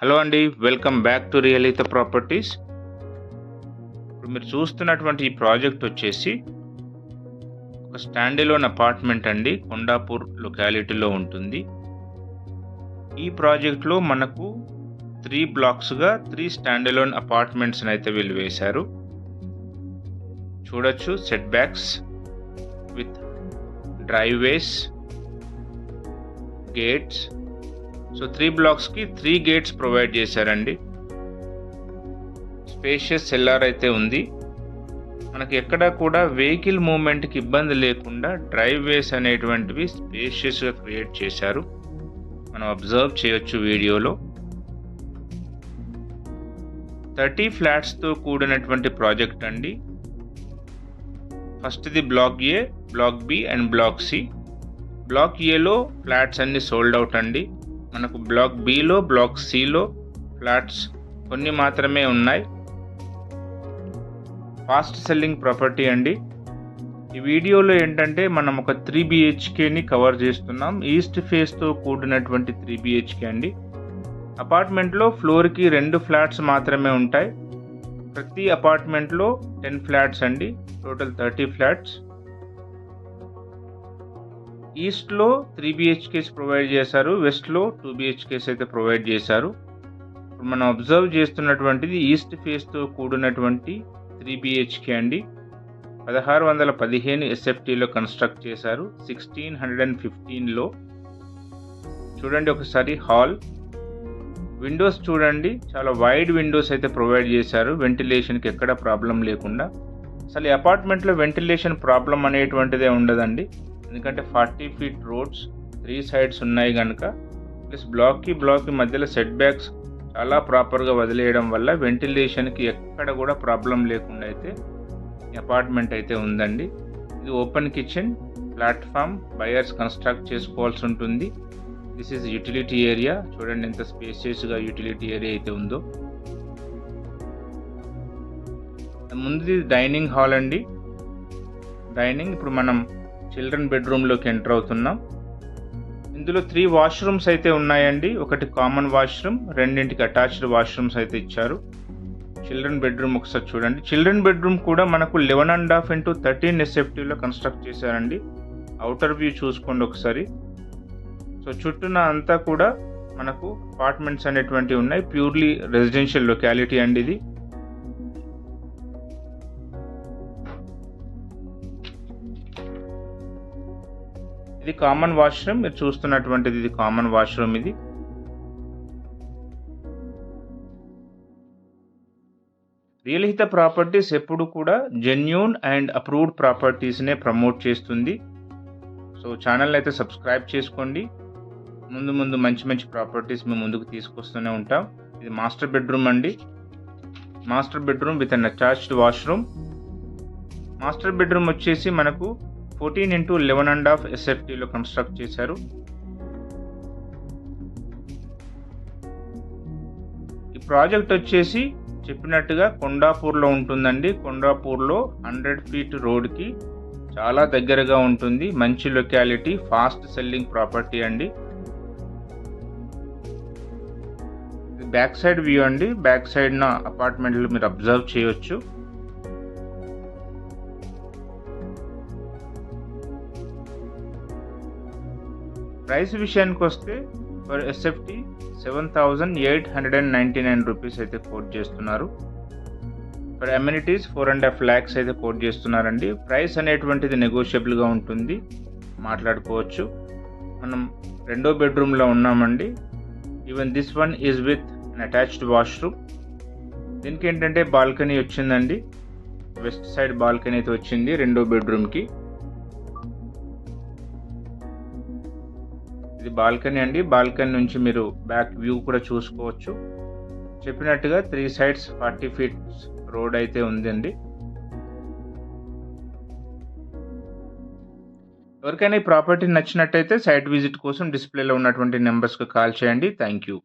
Hello అండి, welcome back to రియలిత properties. ఇప్పుడు మీరు చూస్తున్నటువంటి ఈ ప్రాజెక్ట్ వచ్చేసి ఒక స్టాండ్-ఎలోన్ అపార్ట్మెంట్ అండి. కొండాపూర్ లొకాలిటీలో ఉంటుంది. ఈ ప్రాజెక్ట్లో మనకు 3 బ్లాక్స్గా 3 స్టాండ్-ఎలోన్ అపార్ట్మెంట్స్ అయితే వీళ్ళు వేశారు. చూడొచ్చు, setbacks with driveways, gates. So 3 బ్లాక్స్కి 3 గేట్స్ ప్రొవైడ్ చేశారండి. స్పేషియస్ సెల్లార్ అయితే ఉంది. మనకి ఎక్కడ కూడా వెహికల్ మూవ్మెంట్కి ఇబ్బంది లేకుండా డ్రైవేస్ అనేటువంటివి స్పేషియస్గా క్రియేట్ చేశారు. మనం అబ్జర్వ్ చేయొచ్చు వీడియోలో. 30 ఫ్లాట్స్తో కూడినటువంటి ప్రాజెక్ట్ అండి. ఫస్ట్ది block A, block B and block C. Block ఏలో ఫ్లాట్స్ అన్ని సోల్డ్ అవుట్ అండి. మనకు బ్లాక్ బిలో, బ్లాక్ సిలో ఫ్లాట్స్ కొన్ని మాత్రమే ఉన్నాయి. ఫాస్ట్ సెల్లింగ్ ప్రాపర్టీ అండి. ఈ వీడియోలో ఏంటంటే మనం ఒక 3 BHKని కవర్ చేస్తున్నాం. ఈస్ట్ ఫేస్తో కూడినటువంటి 3 BHK అండి. అపార్ట్మెంట్లో ఫ్లోర్కి 2 ఫ్లాట్స్ మాత్రమే ఉంటాయి. ప్రతి అపార్ట్మెంట్లో 10 ఫ్లాట్స్ అండి. Total 30 flats. ఈస్ట్లో 3 BHKs ప్రొవైడ్ చేశారు. వెస్ట్లో 2 BHKs అయితే ప్రొవైడ్ చేశారు. ఇప్పుడు మనం అబ్జర్వ్ చేస్తున్నటువంటిది ఈస్ట్ ఫేస్తో కూడినటువంటి 3 BHK అండి. 1615 SFTలో కన్స్ట్రక్ట్ చేశారు. 1615లో. చూడండి ఒకసారి హాల్. విండోస్ చూడండి, చాలా వైడ్ విండోస్ అయితే ప్రొవైడ్ చేశారు. వెంటిలేషన్కి ఎక్కడ ప్రాబ్లం లేకుండా. అసలు ఈ అపార్ట్మెంట్లో వెంటిలేషన్ ప్రాబ్లం అనేటువంటిదే ఉండదండి. ఎందుకంటే 40 feet రోడ్స్ 3 sides ఉన్నాయి కనుక, ప్లస్ బ్లాక్కి మధ్యలో సెట్ బ్యాక్స్ చాలా ప్రాపర్గా వదిలేయడం వల్ల వెంటిలేషన్కి ఎక్కడ కూడా ప్రాబ్లం లేకుండా అయితే ఈ అపార్ట్మెంట్ అయితే ఉందండి. ఇది open kitchen, platform, buyers construct చేసుకోవాల్సి ఉంటుంది. This is utility area. చూడండి ఎంత స్పేసియస్గా యూటిలిటీ ఏరియా అయితే ఉందో. ముందుది డైనింగ్ హాల్ అండి. డైనింగ్. ఇప్పుడు మనం చిల్డ్రన్ బెడ్రూమ్లోకి ఎంటర్ అవుతున్నాం. ఇందులో 3 వాష్రూమ్స్ అయితే ఉన్నాయండి. ఒకటి కామన్ వాష్రూమ్, రెండింటికి అటాచ్డ్ వాష్రూమ్స్ అయితే ఇచ్చారు. చిల్డ్రన్ బెడ్రూమ్ ఒకసారి చూడండి. చిల్డ్రన్ బెడ్రూమ్ కూడా మనకు 11.5 into 13 SFTలో కన్స్ట్రక్ట్ చేశారండి. అవుటర్ వ్యూ చూసుకోండి ఒకసారి. సో చుట్టూన అంతా కూడా మనకు అపార్ట్మెంట్స్ అనేటువంటివి ఉన్నాయి. ప్యూర్లీ రెసిడెన్షియల్ లొకాలిటీ అండి ఇది. ఇది కామన్ వాష్రూమ్. మీరు చూస్తున్నటువంటిది ఇది కామన్ వాష్రూమ్. ఇది రియలిత ప్రాపర్టీస్ ఎప్పుడు కూడా జెన్యూన్ అండ్ అప్రూవ్డ్ ప్రాపర్టీస్నే ప్రమోట్ చేస్తుంది. సో ఛానల్ అయితే సబ్స్క్రైబ్ చేసుకోండి. ముందు మంచి ప్రాపర్టీస్ మేము ముందుకు తీసుకొస్తూనే ఉంటాం. ఇది మాస్టర్ బెడ్రూమ్ అండి. Master bedroom with an attached washroom. Master bedroom వచ్చేసి మనకు 14 into 11.5 SFTలో కన్స్ట్రక్ట్ చేశారు. ఈ ప్రాజెక్ట్ వచ్చేసి చెప్పినట్టుగా కొండాపూర్లో ఉంటుందండి. కొండాపూర్లో 100 feet రోడ్కి చాలా దగ్గరగా ఉంటుంది. మంచి లొకాలిటీ, ఫాస్ట్ సెల్లింగ్ ప్రాపర్టీ అండి. బ్యాక్ సైడ్ వ్యూ అండి. బ్యాక్ సైడ్ నా అపార్ట్మెంట్లు మీరు అబ్జర్వ్ చేయొచ్చు. ప్రైస్ విషయానికి వస్తే ఫర్ SFT 7,899 రూపీస్ అయితే కోట్ చేస్తున్నారు. ఫర్ అమ్యూనిటీస్ 4.5 lakhs అయితే కోట్ చేస్తున్నారండి. ప్రైస్ అనేటువంటిది నెగోషియబుల్గా ఉంటుంది, మాట్లాడుకోవచ్చు. మనం 2వ బెడ్రూమ్లో ఉన్నామండి. Even this one is with an attached washroom. దీనికి ఏంటంటే బాల్కనీ వచ్చిందండి. వెస్ట్ సైడ్ బాల్కనీ అయితే వచ్చింది 2వ బెడ్రూమ్కి. ఇది బాల్కనీ అండి. బాల్కనీ నుంచి మీరు బ్యాక్ వ్యూ కూడా చూసుకోవచ్చు. చెప్పినట్టుగా 3 sides 40 feet రోడ్ అయితే ఉందండి. ఎవరికైనా ఈ ప్రాపర్టీ నచ్చినట్టయితే సైట్ విజిట్ కోసం డిస్ప్లేలో ఉన్నటువంటి నెంబర్స్కి కాల్ చేయండి. Thank you.